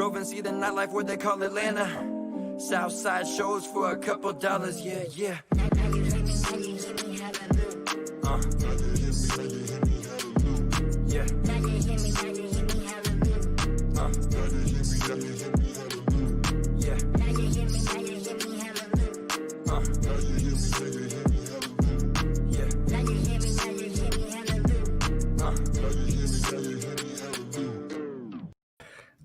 Drove and see the nightlife where they call Atlanta. Southside shows for a couple dollars, yeah, yeah. Yeah.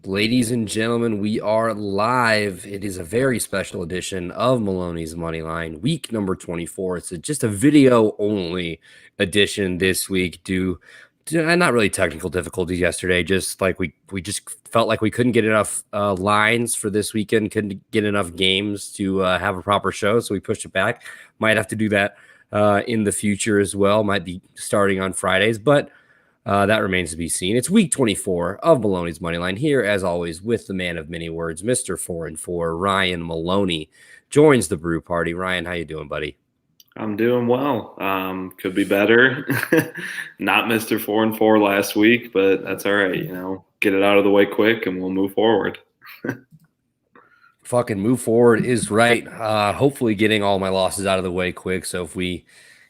Ladies and gentlemen, we are live. It is a very special edition of Maloney's Moneyline, week number 24. It's just a video-only edition this week due to not really technical difficulties yesterday. Just like we just felt like we couldn't get enough lines for this weekend, couldn't get enough games to have a proper show, so we pushed it back. Might have to do that in the future as well. Might be starting on Fridays, but that remains to be seen. It's week 24 of Maloney's Moneyline here, as always, with the man of many words, Mr. 4-4, Ryan Maloney, joins the brew party. Ryan, how you doing, buddy? I'm doing well. Could be better. Not Mr. 4-4 last week, but that's all right. You know, get it out of the way quick and we'll move forward. Fucking move forward is right. Hopefully getting all my losses out of the way quick. So if we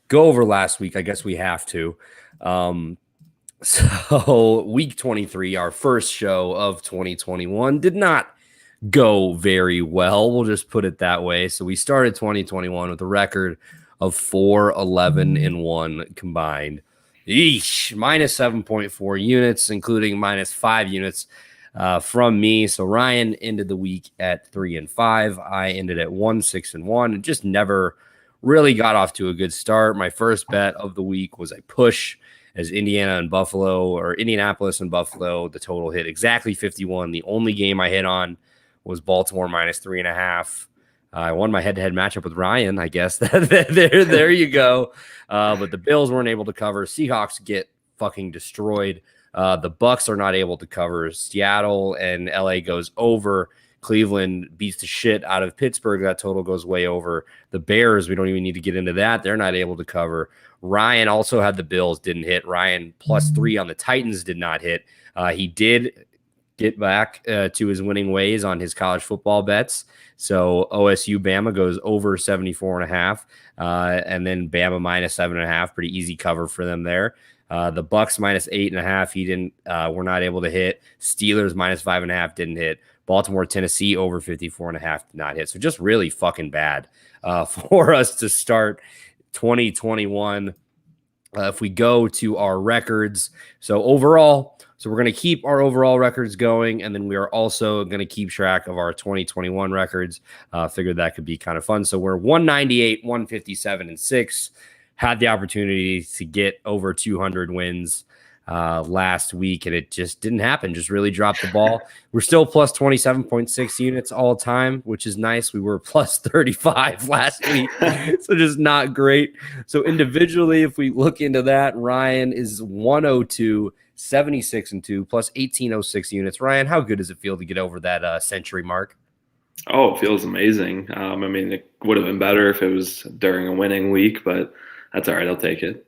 go over last week, I guess we have to. So week 23, our first show of 2021, did not go very well. We'll just put it that way. So we started 2021 with a record of 4-11-1 combined. Eesh, minus 7.4 units, including minus 5 units from me. So Ryan ended the week at 3-5. I ended at 1-6-1 and just never really got off to a good start. My first bet of the week was a push as Indianapolis and Buffalo. The total hit exactly 51. The only game I hit on was Baltimore minus 3.5. I won my head-to-head matchup with Ryan, I guess. there you go. But the Bills weren't able to cover. Seahawks get fucking destroyed. The Bucks are not able to cover. Seattle and LA goes over. Cleveland beats the shit out of Pittsburgh. That total goes way over. The Bears, we don't even need to get into that. They're not able to cover. Ryan also had the Bills, didn't hit. Ryan +3 on the Titans did not hit. He did get back to his winning ways on his college football bets. So OSU Bama goes over 74.5, and then Bama minus 7.5. Pretty easy cover for them there. The Bucks minus 8.5. He didn't. We're not able to hit. Steelers minus 5.5 didn't hit. Baltimore, Tennessee over 54.5 did not hit. So just really fucking bad for us to start 2021. If we go to our records, so overall, so we're going to keep our overall records going, and then we are also going to keep track of our 2021 records. Figured that could be kind of fun. So we're 198, 157, and 6. Had the opportunity to get over 200 wins last week, and it just didn't happen. Just really dropped the ball. We're still plus 27.6 units all time, which is nice. We were plus 35 last week, so just not great. So individually, if we look into that, Ryan is 102, 76-2, plus 1806 units. Ryan, how good does it feel to get over that century mark? Oh, it feels amazing. I mean, it would have been better if it was during a winning week, but that's all right. I'll take it.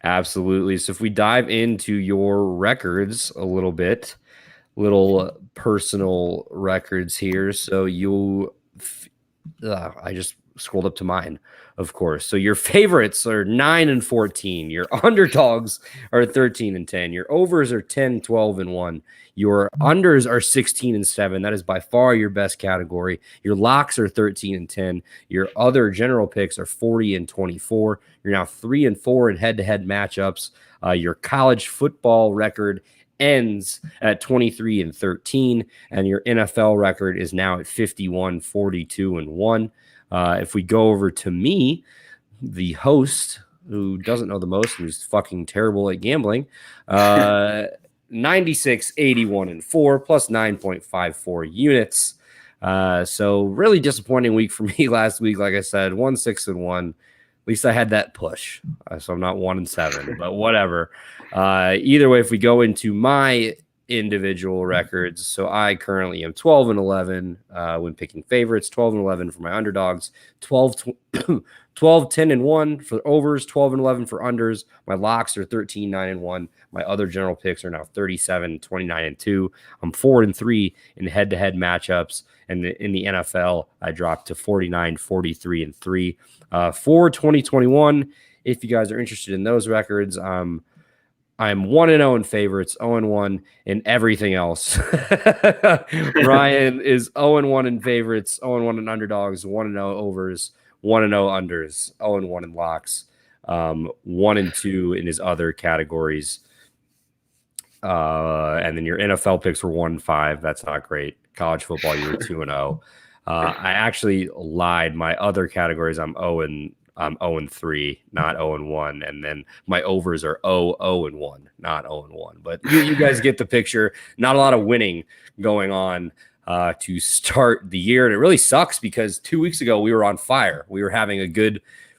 Absolutely. So if we dive into your records a little bit, little personal records here. So I just scrolled up to mine, of course. So your favorites are 9-14. Your underdogs are 13-10. Your overs are 10-12-1. Your unders are 16-7. That is by far your best category. Your locks are 13-10. Your other general picks are 40-24. You're now 3-4 in head-to-head matchups. Your college football record ends at 23-13, and your NFL record is now at 51-42-1. If we go over to me, the host, who doesn't know the most, who's fucking terrible at gambling, 96-81-4 plus 9.54 units. So really disappointing week for me last week. Like I said, 1-6-1. At least I had that push. So I'm not 1-7, but whatever. Either way, if we go into my individual records. So I currently am 12-11 when picking favorites, 12-11 for my underdogs, 10-1 for overs, 12-11 for unders. My locks are 13-9-1. My other general picks are now 37-29-2. I'm 4-3 in head-to-head matchups. And in the NFL, I dropped to 49-43-3 for 2021. If you guys are interested in those records, I'm 1-0 in favorites, 0-1 in everything else. Ryan is 0-1 in favorites, 0-1 in underdogs, 1-0 overs, 1-0 unders, 0-1 in locks, 1-2 in his other categories. And then your NFL picks were 1-5. That's not great. College football, you were 2-0. I actually lied. My other categories, I'm 0-3, not 0-1, and then my overs are 0-1, not 0-1. But you guys get the picture. Not a lot of winning going on to start the year, and it really sucks because 2 weeks ago we were on fire. We were having a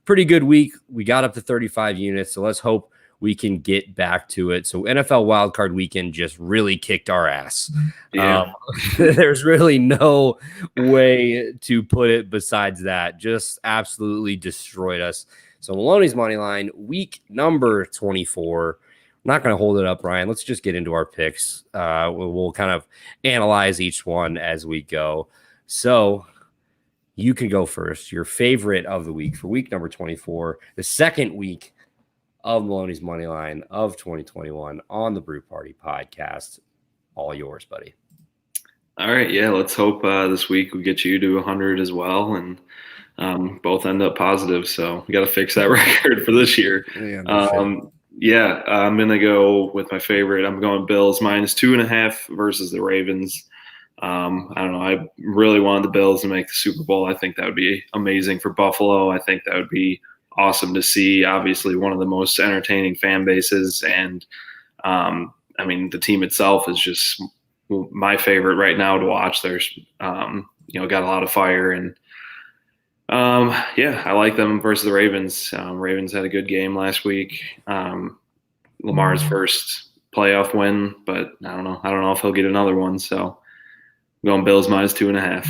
pretty good week. We got up to 35 units, so let's hope we can get back to it. So NFL wildcard weekend just really kicked our ass. Yeah. There's really no way to put it besides that. Just absolutely destroyed us. So Maloney's money line, week number 24. I'm not going to hold it up, Ryan. Let's just get into our picks. We'll kind of analyze each one as we go. So you can go first. Your favorite of the week for week number 24, the second week of Maloney's money line of 2021 on the Brew Party podcast. All yours, buddy. All right. Yeah. Let's hope this week we get you to 100 as well. And both end up positive. So we got to fix that record for this year. Yeah. I'm going to go with my favorite. I'm going Bills -2.5 versus the Ravens. I don't know. I really wanted the Bills to make the Super Bowl. I think that would be amazing for Buffalo. I think that would be awesome to see. Obviously, one of the most entertaining fan bases, and I mean, the team itself is just my favorite right now to watch. There's, got a lot of fire, and I like them versus the Ravens. Ravens had a good game last week. Lamar's first playoff win, but I don't know if he'll get another one. So I'm going Bills -2.5.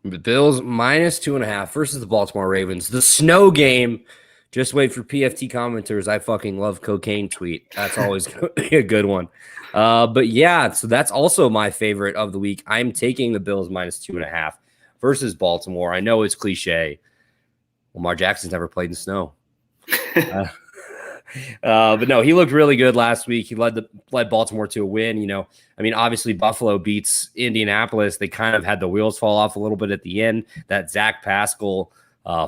The Bills -2.5 versus the Baltimore Ravens. The snow game. Just wait for PFT commenters. I fucking love cocaine tweet. That's always going to be a good one. But yeah, so that's also my favorite of the week. I'm taking the Bills -2.5 versus Baltimore. I know it's cliche. Lamar Jackson's never played in snow. But no, he looked really good last week. He led Baltimore to a win. Obviously Buffalo beats Indianapolis. They kind of had the wheels fall off a little bit at the end. That Zach Pascal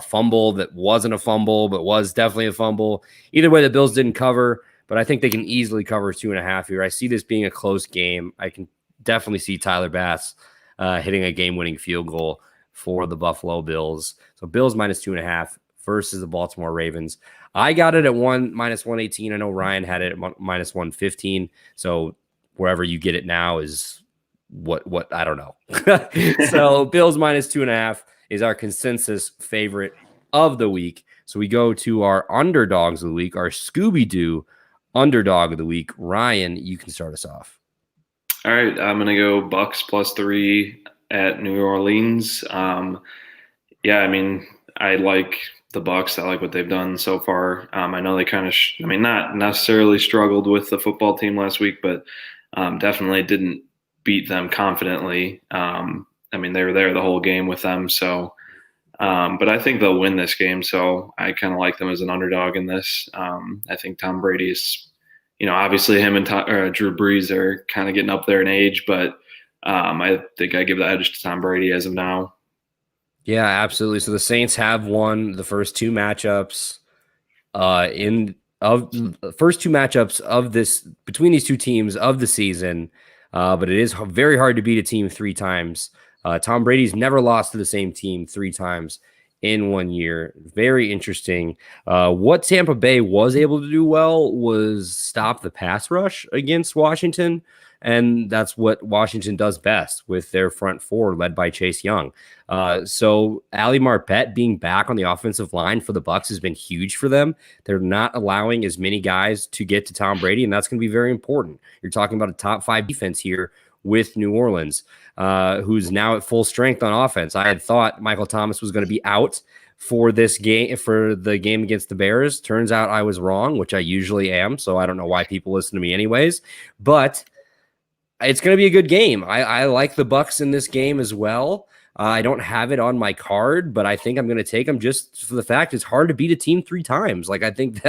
fumble that wasn't a fumble, but was definitely a fumble. Either way, the Bills didn't cover, but I think they can easily cover 2.5 here. I see this being a close game. I can definitely see Tyler Bass hitting a game-winning field goal for the Buffalo Bills. So Bills -2.5 versus the Baltimore Ravens. I got it at -118. I know Ryan had it at -115. So wherever you get it now is what I don't know. So Bills -2.5 is our consensus favorite of the week. So we go to our underdogs of the week, our Scooby-Doo underdog of the week. Ryan, you can start us off. All right, I'm gonna go Bucks +3 at New Orleans. I like the Bucks. I like what they've done so far. I know they kind of, not necessarily struggled with the football team last week, but definitely didn't beat them confidently. They were there the whole game with them. So, but I think they'll win this game. So I kind of like them as an underdog in this. I think Tom Brady is, obviously him and Drew Brees are kind of getting up there in age, but I think I give the edge to Tom Brady as of now. Yeah, absolutely. So the Saints have won the first two matchups between these two teams of the season. But it is very hard to beat a team 3 times. Tom Brady's never lost to the same team 3 times in 1 year. Very interesting. What Tampa Bay was able to do well was stop the pass rush against Washington. And that's what Washington does best with their front four led by Chase Young. So Ali Marpet being back on the offensive line for the Bucs has been huge for them. They're not allowing as many guys to get to Tom Brady, and that's going to be very important. You're talking about a top 5 defense here with New Orleans, who's now at full strength on offense. I had thought Michael Thomas was going to be out for this game, for the game against the Bears. Turns out I was wrong, which I usually am. So I don't know why people listen to me anyways, but it's going to be a good game. I like the Bucs in this game as well. I don't have it on my card, but I think I'm going to take them just for the fact it's hard to beat a team 3 times. Like, I think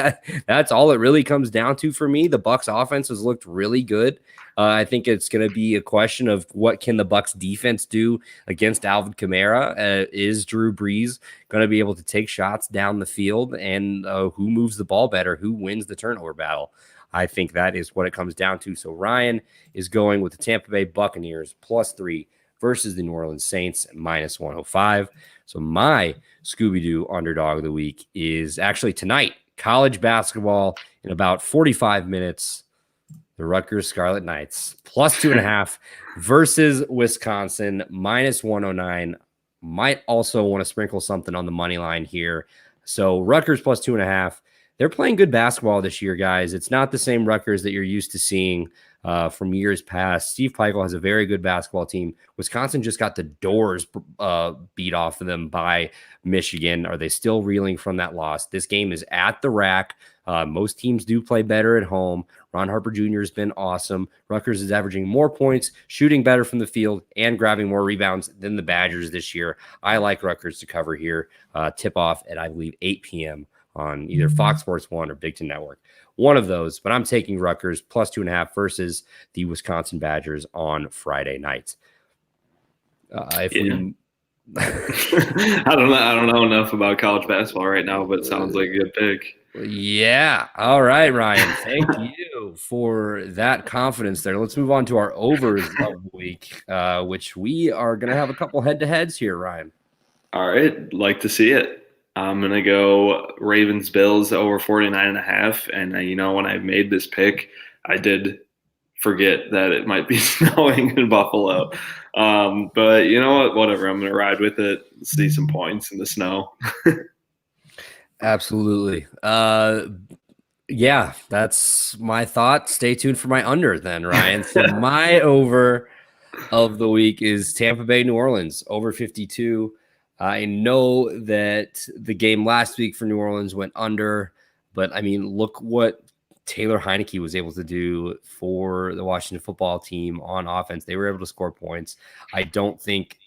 that's all it really comes down to for me. The Bucs offense has looked really good. I think it's going to be a question of what can the Bucs defense do against Alvin Kamara. Is Drew Brees going to be able to take shots down the field, and who moves the ball better? Who wins the turnover battle? I think that is what it comes down to. So Ryan is going with the Tampa Bay Buccaneers +3 versus the New Orleans Saints -105. So my Scooby-Doo underdog of the week is actually tonight, college basketball in about 45 minutes. The Rutgers Scarlet Knights +2.5 versus Wisconsin -109. Might also want to sprinkle something on the money line here. So Rutgers +2.5. They're playing good basketball this year, guys. It's not the same Rutgers that you're used to seeing from years past. Steve Peichel has a very good basketball team. Wisconsin just got the doors beat off of them by Michigan. Are they still reeling from that loss? This game is at the rack. Most teams do play better at home. Ron Harper Jr. has been awesome. Rutgers is averaging more points, shooting better from the field, and grabbing more rebounds than the Badgers this year. I like Rutgers to cover here. Tip off at, I believe, 8 p.m. on either Fox Sports 1 or Big Ten Network. One of those, but I'm taking Rutgers +2.5 versus the Wisconsin Badgers on Friday night. I don't know enough about college basketball right now, but it sounds like a good pick. Yeah. All right, Ryan. Thank you for that confidence there. Let's move on to our overs of the week, which we are going to have a couple head-to-heads here, Ryan. All right. Like to see it. I'm going to go Ravens-Bills over 49.5. And, when I made this pick, I did forget that it might be snowing in Buffalo. But you know what? Whatever. I'm going to ride with it, see some points in the snow. Absolutely. Yeah, that's my thought. Stay tuned for my under then, Ryan. So my over of the week is Tampa Bay, New Orleans, over 52. I know that the game last week for New Orleans went under, but I mean, look what Taylor Heineke was able to do for the Washington football team on offense. They were able to score points. I don't think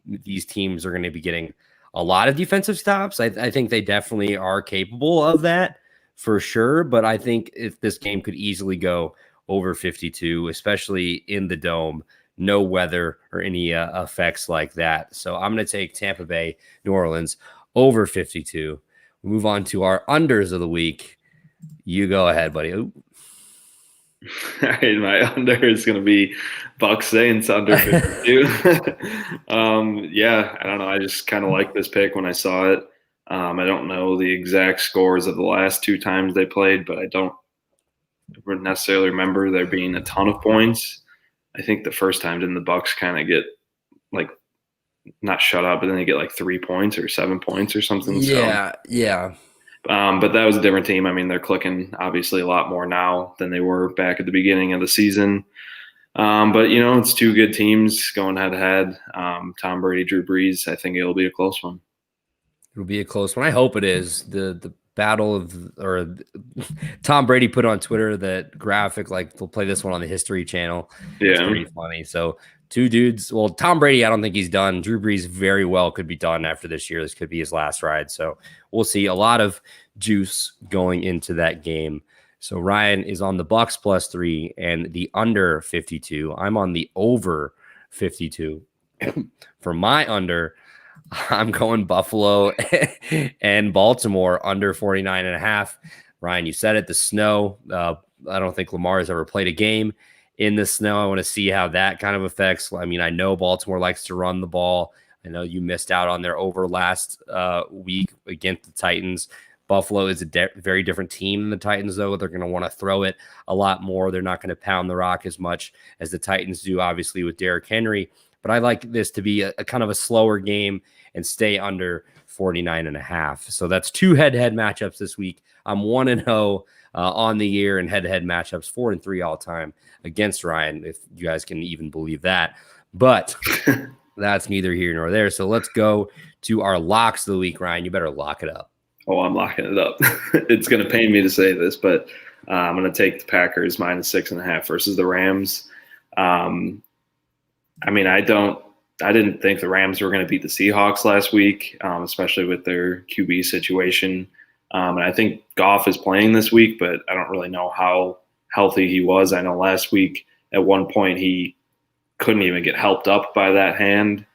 these teams are going to be getting a lot of defensive stops. I think they definitely are capable of that for sure, but I think if this game could easily go over 52, especially in the dome. No weather or any effects like that. So I'm going to take Tampa Bay, New Orleans over 52. We move on to our unders of the week. You go ahead, buddy. Ooh. All right, my under is going to be Bucs Saints under 52. Yeah, I don't know. I just kind of like this pick when I saw it. I don't know the exact scores of the last 2 times they played, but I don't necessarily remember there being a ton of points. I think the first time didn't the Bucs kind of get like not shut out, but then they get like 3 points or 7 points or something. Yeah. But that was a different team. I mean, they're clicking obviously a lot more now than they were back at the beginning of the season. But it's 2 good teams going head to head. Tom Brady, Drew Brees. I think it'll be a close one. It'll be a close one. I hope it is. The battle of, or Tom Brady put on Twitter that graphic, like they'll play this one on the History Channel. Yeah. It's pretty funny. So 2 dudes. Well, Tom Brady, I don't think he's done. Drew Brees very well could be done after this year. This could be his last ride. So we'll see a lot of juice going into that game. So Ryan is on the Bucs +3 and the under 52. I'm on the over 52. For my under, I'm going Buffalo and Baltimore under 49.5. Ryan, you said it, the snow. I don't think Lamar has ever played a game in the snow. I want to see how that kind of affects. I mean, I know Baltimore likes to run the ball. I know you missed out on their over last week against the Titans. Buffalo is a very different team than the Titans, though. They're going to want to throw it a lot more. They're not going to pound the rock as much as the Titans do, obviously, with Derrick Henry. But I like this to be a kind of a slower game and stay under 49.5. So that's 2 head-to-head matchups this week. I'm 1-0 on the year in head-to-head matchups, 4-3 all time against Ryan, if you guys can even believe that. But that's neither here nor there. So let's go to our locks of the week. Ryan, you better lock it up. Oh, I'm locking it up. It's going to pain me to say this, but I'm going to take the Packers -6.5 versus the Rams. I didn't think the Rams were going to beat the Seahawks last week, especially with their QB situation. And I think Goff is playing this week, but I don't really know how healthy he was. I know last week at one point he couldn't even get helped up by that hand.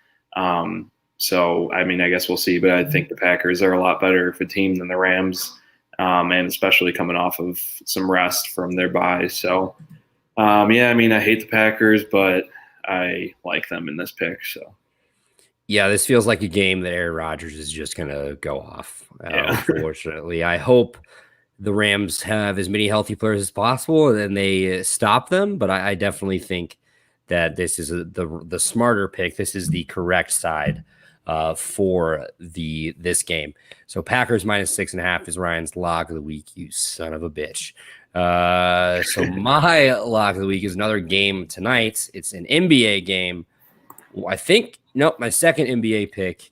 So, I guess we'll see. But I think the Packers are a lot better of a team than the Rams, and especially coming off of some rest from their bye. So, I hate the Packers, but I like them in this pick. So, yeah, this feels like a game that Aaron Rodgers is just going to go off, unfortunately. I hope the Rams have as many healthy players as possible and they stop them. But I definitely think that this is the smarter pick. This is the correct side for this game. So Packers -6.5 is Ryan's lock of the week. You son of a bitch. So my lock of the week is another game tonight. It's an NBA game. My second NBA pick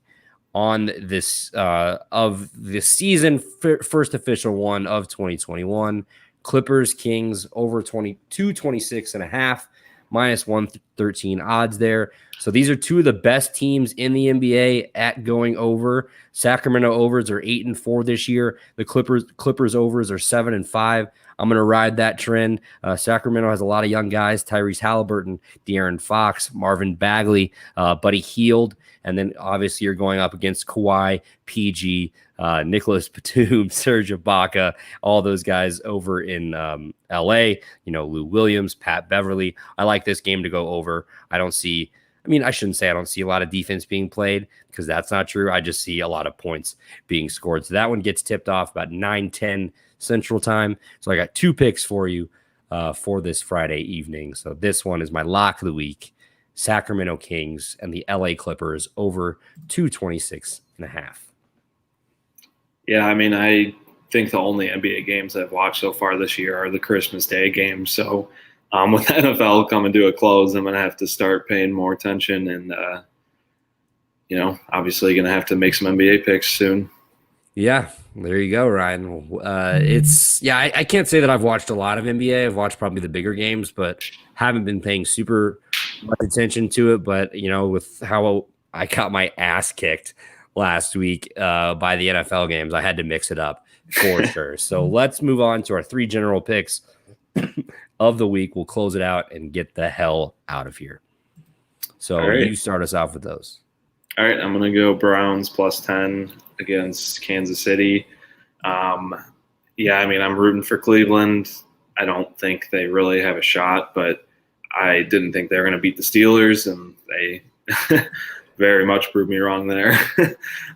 on this of the season, first official one of 2021. Clippers Kings over 26.5. -113 odds there. So these are 2 of the best teams in the NBA at going over. Sacramento overs are 8-4 this year. The Clippers overs are 7-5. I'm going to ride that trend. Sacramento has a lot of young guys: Tyrese Halliburton, De'Aaron Fox, Marvin Bagley, Buddy Hield, and then obviously you're going up against Kawhi, PG, Nicholas Batum, Serge Ibaka, all those guys over in LA. Lou Williams, Pat Beverly. I like this game to go over. I shouldn't say I don't see a lot of defense being played, because that's not true. I just see a lot of points being scored. So that one gets tipped off about 9:10 Central Time. So I got 2 picks for you for this Friday evening. So this one is my lock of the week: Sacramento Kings and the LA Clippers over 226.5. Yeah, I think the only NBA games I've watched so far this year are the Christmas Day games. So with NFL coming to a close, I'm going to have to start paying more attention and, obviously going to have to make some NBA picks soon. Yeah, there you go, Ryan. I can't say that I've watched a lot of NBA. I've watched probably the bigger games, but haven't been paying super much attention to it. But, with how I got my ass kicked last week by the NFL games, I had to mix it up for sure. So let's move on to our 3 general picks of the week. We'll close it out and get the hell out of here. So You start us off with those. All right, I'm going to go Browns +10 against Kansas City. I'm rooting for Cleveland. I don't think they really have a shot, but I didn't think they were going to beat the Steelers, and they very much proved me wrong there.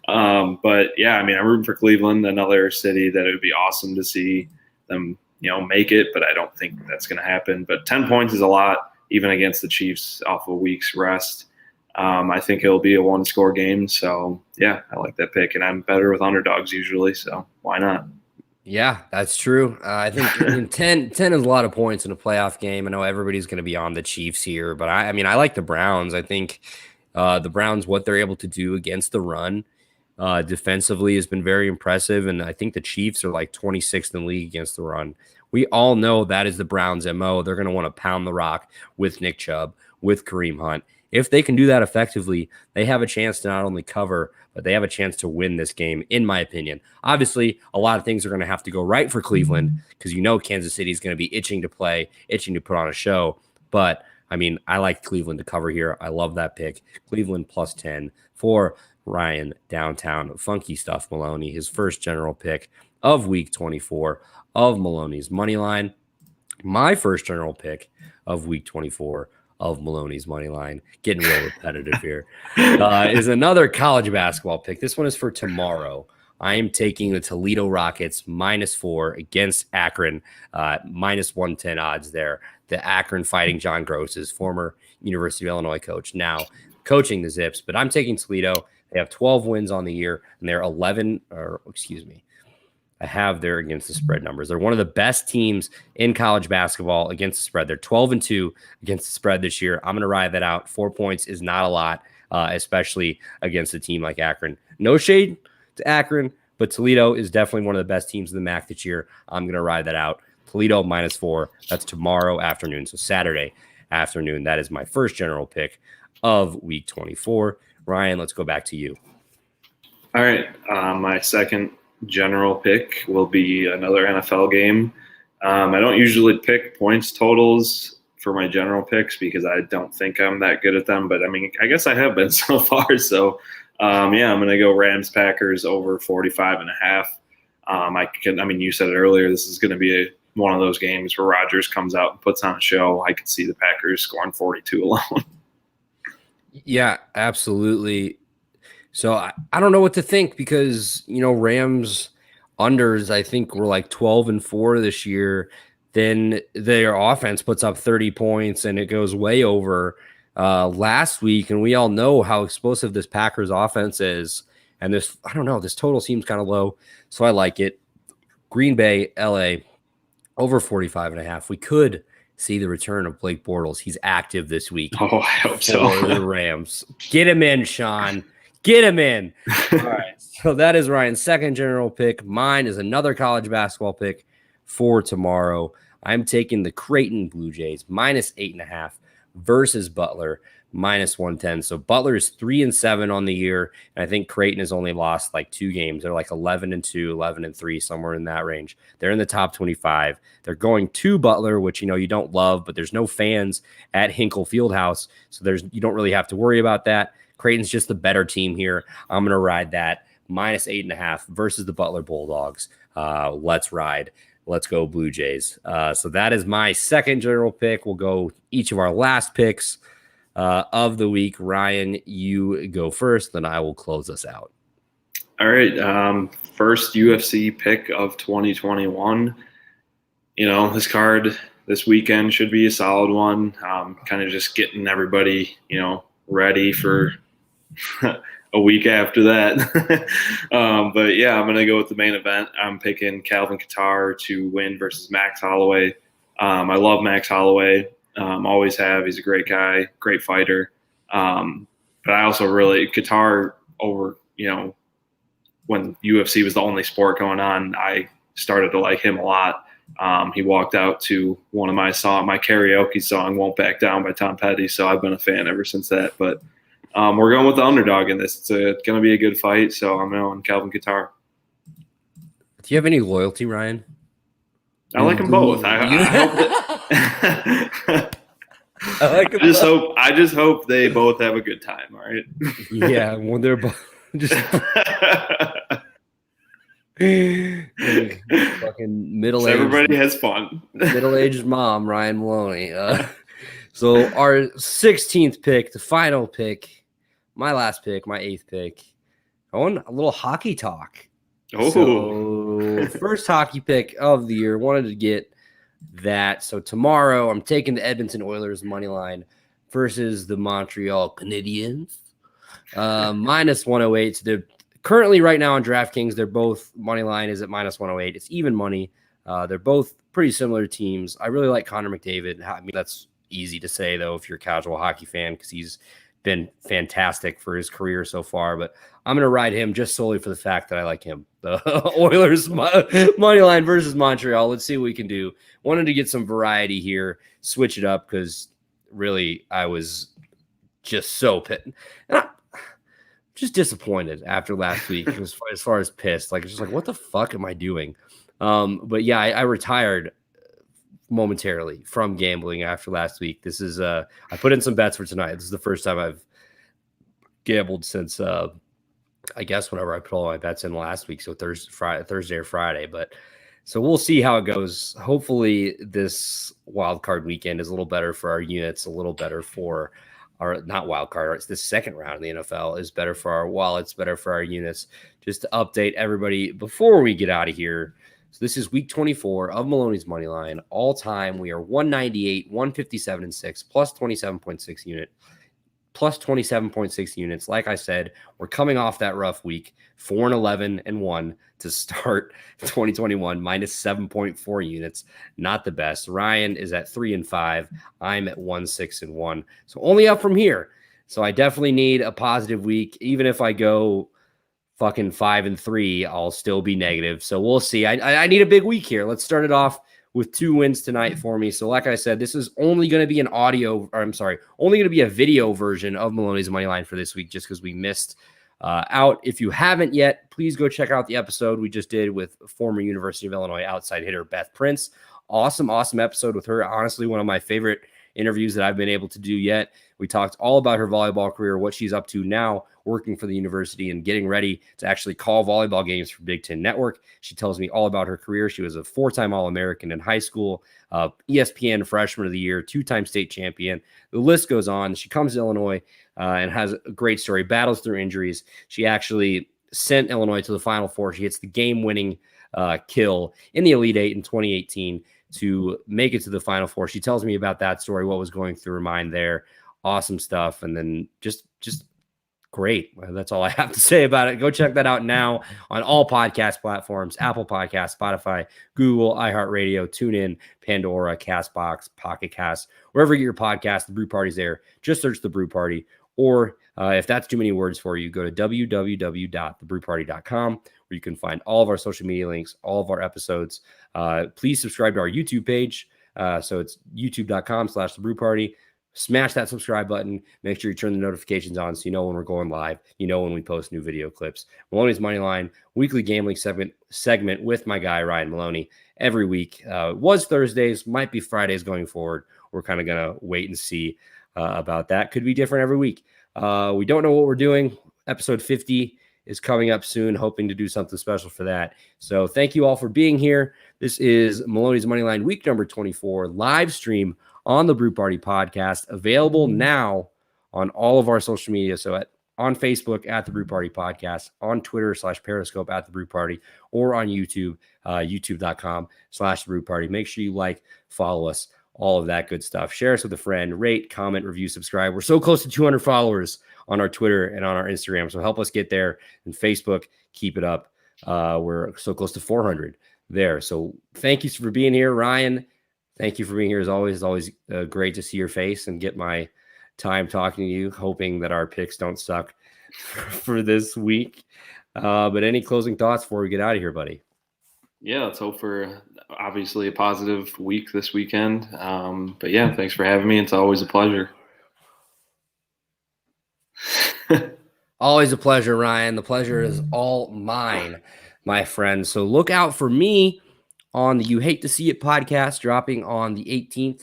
I'm rooting for Cleveland, another city that it would be awesome to see them, make it, but I don't think that's going to happen. But 10 points is a lot, even against the Chiefs off a week's rest. I think it'll be a 1-score game. So, yeah, I like that pick, and I'm better with underdogs usually, so why not? Yeah, that's true. I think 10 is a lot of points in a playoff game. I know everybody's going to be on the Chiefs here, but I like the Browns. I think the Browns, what they're able to do against the run defensively has been very impressive, and I think the Chiefs are like 26th in the league against the run. We all know that is the Browns' MO. They're going to want to pound the rock with Nick Chubb, with Kareem Hunt. If they can do that effectively, they have a chance to not only cover, but they have a chance to win this game, in my opinion. Obviously, a lot of things are going to have to go right for Cleveland, because Kansas City is going to be itching to play, itching to put on a show. But, I like Cleveland to cover here. I love that pick. Cleveland +10 for Ryan downtown. Funky stuff, Maloney, his first general pick of week 24 of Maloney's money line. My first general pick of week 24 of Maloney's money line, getting real repetitive here, is another college basketball pick. This one is for tomorrow I am taking the Toledo Rockets -4 against Akron, -110 odds there. The Akron Fighting John Grosses, former University of Illinois coach, now coaching the Zips. But I'm taking Toledo. They have 12 wins on the year, and they're 11, or excuse me, I have there against the spread numbers. They're one of the best teams in college basketball against the spread. They're 12-2 against the spread this year. I'm going to ride that out. 4 points is not a lot, especially against a team like Akron. No shade to Akron, but Toledo is definitely one of the best teams in the MAC this year. I'm going to ride that out. Toledo -4. That's tomorrow afternoon. So Saturday afternoon. That is my first general pick of week 24. Ryan, let's go back to you. All right. My second general pick will be another NFL game. I don't usually pick points totals for my general picks because I don't think I'm that good at them. But, I mean, I guess I have been so far. So, I'm going to go Rams-Packers over 45.5. You said it earlier. This is going to be one of those games where Rodgers comes out and puts on a show. I could see the Packers scoring 42 alone. Yeah, absolutely. So I don't know what to think because, Rams unders, I think, were like 12-4 this year. Then their offense puts up 30 points and it goes way over last week. And we all know how explosive this Packers offense is. And this total seems kind of low. So I like it. Green Bay, LA, over 45.5. We could see the return of Blake Bortles. He's active this week. Oh, I hope so. For the Rams. Get him in, Sean. Get him in. All right. So that is Ryan's second general pick. Mine is another college basketball pick for tomorrow. I'm taking the Creighton Blue Jays -8.5 versus Butler -110. So Butler is 3-7 on the year. And I think Creighton has only lost like 2 games. They're like 11-2, 11-3, somewhere in that range. They're in the top 25. They're going to Butler, which, you don't love, but there's no fans at Hinkle Fieldhouse. So you don't really have to worry about that. Creighton's just the better team here. I'm going to ride that -8.5 versus the Butler Bulldogs. Let's ride. Let's go Blue Jays. So that is my second general pick. We'll go each of our last picks of the week. Ryan, you go first, then I will close us out. All right. First UFC pick of 2021. This card this weekend should be a solid one. Kind of just getting everybody, ready for a week after that. But yeah, I'm going to go with the main event. I'm picking Calvin Kattar to win versus Max Holloway. I love Max Holloway. Always have. He's a great guy, great fighter. But I also really, Kattar over, when UFC was the only sport going on, I started to like him a lot. He walked out to one of my karaoke song, Won't Back Down by Tom Petty. So I've been a fan ever since that. But we're going with the underdog in this. It's going to be a good fight. So I'm going Calvin Kattar. Do you have any loyalty, Ryan? I like them both. I hope that I just hope they both have a good time. All right. Yeah, when they're both just fucking middle-aged. Everybody has fun. Middle-aged mom, Ryan Maloney. So our 16th pick, the final pick, my last pick, my 8th pick. I want a little hockey talk. Oh, so first hockey pick of the year. Wanted to get that. So tomorrow I'm taking the Edmonton Oilers money line versus the Montreal Canadiens. -108. So they're currently right now on DraftKings. They're both money line is at -108. It's even money. They're both pretty similar teams. I really like Connor McDavid. I mean, that's easy to say though if you're a casual hockey fan because he's been fantastic for his career so far. But I'm going to ride him just solely for the fact that I like him. The Oilers money line versus Montreal. Let's see what we can do. Wanted to get some variety here, switch it up because really I was just so just disappointed after last week as far as pissed. Like, just like, what the fuck am I doing? But yeah, I retired momentarily from gambling after last week. This is I put in some bets for tonight. This is the first time I've gambled since I guess whenever I put all my bets in last week, so Thursday or Friday. But so we'll see how it goes. Hopefully this wild card weekend is a little better for our units, a little better for or not wild card, it's the second round in the NFL is better for our wallets, better for our units. Just to update everybody before we get out of here. So this is week 24 of Maloney's Money Line. All time, we are 198, 157, and 6, plus 27.6 unit. Plus 27.6 units. Like I said, we're coming off that rough week, 4-11 and 1 to start 2021, minus 7.4 units. Not the best. Ryan is at 3-5. I'm at 1-6-1. So only up from here. So I definitely need a positive week. Even if I go fucking 5-3, I'll still be negative. So we'll see. I need a big week here. Let's start it off with 2 wins tonight for me. So like I said, this is only going to be only going to be a video version of Maloney's Money Line for this week, just because we missed out. If you haven't yet, please go check out the episode we just did with former University of Illinois outside hitter Beth Prince. Awesome episode with her. Honestly, one of my favorite interviews that I've been able to do yet. We talked all about her volleyball career, what she's up to now, working for the university and getting ready to actually call volleyball games for Big Ten Network. She tells me all about her career. She was a 4-time All-American in high school, ESPN Freshman of the Year, 2-time state champion. The list goes on. She comes to Illinois and has a great story, battles through injuries. She actually sent Illinois to the Final Four. She hits the game-winning kill in the Elite Eight in 2018 to make it to the Final Four. She tells me about that story, what was going through her mind there. Awesome stuff. And then just great. That's all I have to say about it. Go check that out now on all podcast platforms: Apple Podcasts, Spotify, Google, iHeartRadio, TuneIn, Pandora, CastBox, Pocket Cast, wherever you get your podcast. The Brew Party's there. Just search The Brew Party. Or if that's too many words for you, go to www.thebrewparty.com, where you can find all of our social media links, all of our episodes. Please subscribe to our YouTube page. So it's youtube.com/thebrewparty. Smash that subscribe button. Make sure you turn the notifications on so you know when we're going live. You know when we post new video clips. Maloney's Money Line, weekly gambling segment with my guy, Ryan Maloney, every week. Was Thursdays, might be Fridays going forward. We're kind of going to wait and see about that. Could be different every week. We don't know what we're doing. Episode 50 is coming up soon, hoping to do something special for that. So thank you all for being here. This is Maloney's Money Line, week number 24, live stream on the Brew Party podcast, available now on all of our social media. So on Facebook at the Brew Party podcast, on Twitter /Periscope at the Brew Party, or on YouTube, youtube.com/Brew Party. Make sure you like, follow us, all of that good stuff. Share us with a friend, rate, comment, review, subscribe. We're so close to 200 followers on our Twitter and on our Instagram. So help us get there. And Facebook, keep it up. We're so close to 400 there. So thank you for being here, Ryan. Thank you for being here as always. It's always great to see your face and get my time talking to you, hoping that our picks don't suck for this week. But any closing thoughts before we get out of here, buddy? Yeah, let's hope for obviously a positive week this weekend. But yeah, thanks for having me. It's always a pleasure. Always a pleasure, Ryan. The pleasure is all mine, my friend. So look out for me on the You Hate to See It podcast, dropping on the 18th.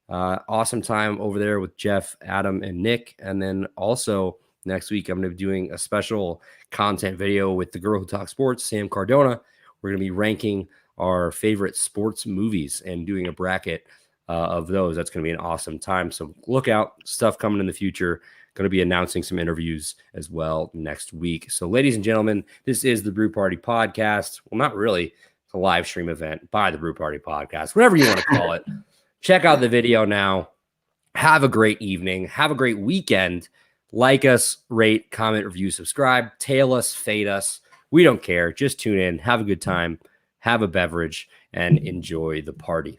Awesome time over there with Jeff, Adam, and Nick. And then also next week, I'm going to be doing a special content video with the girl who talks sports, Sam Cardona. We're going to be ranking our favorite sports movies and doing a bracket of those. That's going to be an awesome time. So look out, stuff coming in the future. Going to be announcing some interviews as well next week. So ladies and gentlemen, this is the Brew Party podcast. Well, not really. It's a live stream event by the Brew Party podcast, whatever you want to call it. Check out the video now. Have a great evening. Have a great weekend. Like us, rate, comment, review, subscribe, tail us, fade us. We don't care. Just tune in, have a good time, have a beverage, and enjoy the party.